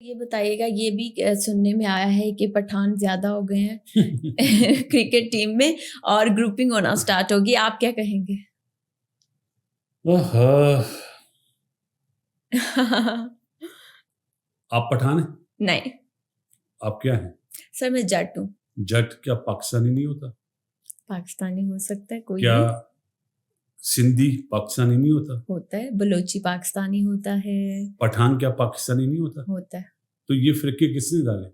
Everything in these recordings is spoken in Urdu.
یہ بتائیے گا، یہ بھی سننے میں آیا ہے کہ پٹھان زیادہ ہو گئے ہیں کرکٹ ٹیم میں اور گروپنگ ہونا سٹارٹ ہوگی، آپ کیا کہیں گے؟ آپ پٹھان ہیں؟ نہیں آپ کیا ہیں؟ سر میں جٹ ہوں۔ جٹ کیا پاکستانی نہیں ہوتا؟ پاکستانی ہو سکتا ہے کوئی کیا بھی۔ سندھی پاکستانی نہیں ہوتا؟ ہوتا ہے، بلوچی پاکستانی ہوتا ہے۔ پٹھان کیا پاکستانی نہیں ہوتا؟ ہوتا ہے۔ تو یہ فرقے کس نے ڈالے؟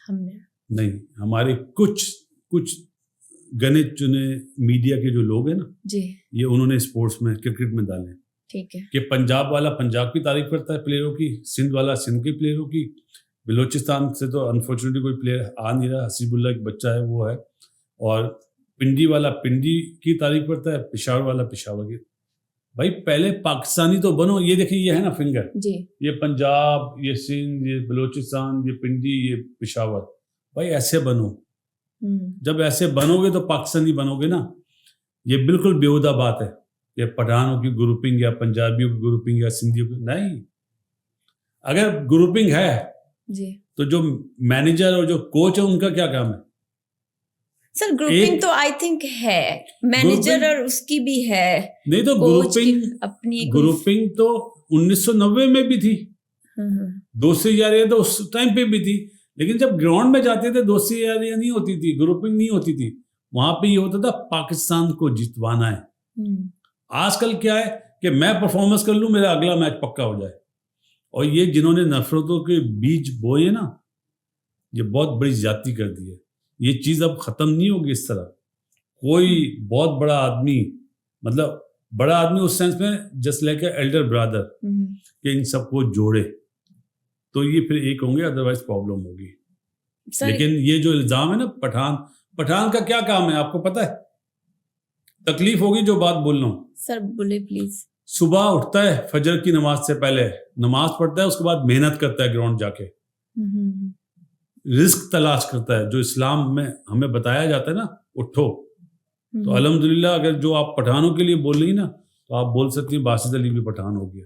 ہم نے نہیں، ہمارے کچھ گنے چنے میڈیا کے جو لوگ ہیں نا جی، یہ انہوں نے اسپورٹس میں کرکٹ میں ڈالے، ٹھیک ہے، کہ پنجاب والا پنجاب کی تعریف کرتا ہے پلیئروں کی، سندھ والا سندھ کے پلیئروں کی، بلوچستان سے تو انفارچونیٹلی کوئی پلیئر آ نہیں رہا، حسیب اللہ ایک بچہ ہے وہ ہے، اور پنڈی والا پنڈی کی تعریف کرتا ہے، پشاور والا پشاور کی۔ بھائی پہلے پاکستانی تو بنو۔ یہ دیکھیں یہ ہے نا فنگر، جی، یہ پنجاب، یہ سندھ، یہ بلوچستان، یہ پنڈی، یہ پشاور، بھائی ایسے بنو۔ جب ایسے بنو گے تو پاکستانی بنو گے نا۔ یہ بالکل بیہودہ بات ہے کہ پٹھانوں کی گروپنگ یا پنجابیوں کی گروپنگ یا سندھیوں کی، نہیں۔ اگر گروپنگ ہے جی تو جو مینیجر اور جو کوچ ہے ان کا کیا کام ہے؟ سر گروپنگ تو آئی تھنک ہے، مینیجر اور اس کی بھی ہے، نہیں تو گروپنگ اپنی گروپنگ تو 1990 میں بھی تھی، دوستی یاریاں تو اس ٹائم پہ بھی تھی، لیکن جب گراؤنڈ میں جاتے تھے دوستی یاریاں نہیں ہوتی تھی، گروپنگ نہیں ہوتی تھی، وہاں پہ یہ ہوتا تھا پاکستان کو جتوانا ہے۔ آج کل کیا ہے کہ میں پرفارمنس کر لوں میرا اگلا میچ پکا ہو جائے، اور یہ جنہوں نے نفرتوں کے بیج بوئے نا یہ بہت بڑی زیادتی کر دی ہے۔ یہ چیز اب ختم نہیں ہوگی اس طرح۔ کوئی بہت بڑا آدمی، مطلب بڑا آدمی اس سینس میں just like a elder brother, کہ ان سب کو جوڑے تو یہ پھر ایک ہوں گے، ادروائز پرابلم ہوگی۔ لیکن یہ جو الزام ہے نا پٹھان کا کیا کام ہے آپ کو پتہ ہے؟ تکلیف ہوگی جو بات بول رہا ہوں سر بولے پلیز۔ صبح اٹھتا ہے فجر کی نماز سے پہلے نماز پڑھتا ہے، اس کے بعد محنت کرتا ہے گراؤنڈ جا کے، رزق تلاش کرتا ہے جو اسلام میں ہمیں بتایا جاتا ہے نا، اٹھو۔ تو الحمدللہ اگر جو آپ پٹھانوں کے لیے بول رہی نا تو آپ بول سکتی ہیں باسط علی بھی پٹھان ہو گیا۔